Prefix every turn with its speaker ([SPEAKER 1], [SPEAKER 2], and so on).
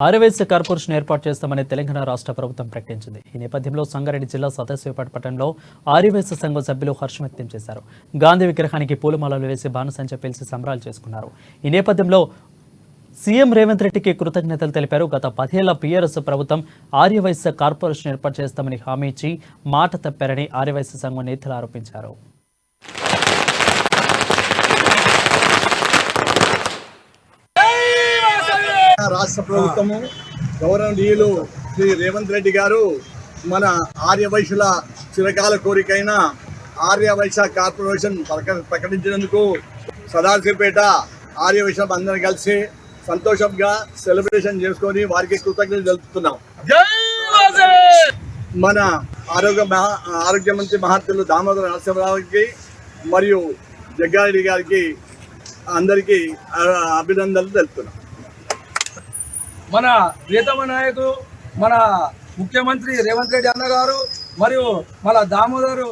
[SPEAKER 1] Aryavysya corporation ఏర్పాటు చేస్తామని తెలంగాణ రాష్ట్ర ప్రభుత్వం ప్రకటించింది. ఈ నేపథ్యంలో సంగారెడ్డి జిల్లా సదాశివపేట పట్టణంలో ఆర్యవైశ్య సంఘం సభ్యులు హర్షం వ్యక్తం చేశారు. గాంధీ విగ్రహానికి పూలమాలలు వేసి బాణసంచ పేల్చి సంబరాలు చేసుకున్నారు. ఈ నేపథ్యంలో సీఎం రేవంత్ రెడ్డికి కృతజ్ఞతలు తెలిపారు. గత 10 ఏళ్ల టీఆర్ఎస్ ప్రభుత్వం ఆర్యవైశ్య కార్పొరేషన్ ఏర్పాటు చేస్తామని హామీ ఇచ్చి మాట తప్పారని ఆర్యవైశ్య సంఘం నేతలు ఆరోపించారు.
[SPEAKER 2] రాష్ట్ర ప్రభుత్వము గౌరవనీయులు శ్రీ రేవంత్ రెడ్డి గారు మన ఆర్యవైశ్యుల చిరకాల కోరికైన ఆర్యవైశ్య కార్పొరేషన్ ప్రకటించినందుకు సదాశివపేట ఆర్యవైశ్యం అందరం కలిసి సంతోషంగా సెలబ్రేషన్ చేసుకొని వారికి కృతజ్ఞతలు తెలుపుతున్నాం. మన ఆరోగ్య మంత్రి మహాత్ములు దామోదర నరసింహరావుకి మరియు జగ్గారెడ్డి గారికి అందరికీ అభినందనలు తెలుపుతున్నాం.
[SPEAKER 3] మన ప్రియతమ నాయకుడు మన ముఖ్యమంత్రి రేవంత్ రెడ్డి అన్నగారు మరియు మన దామోదరు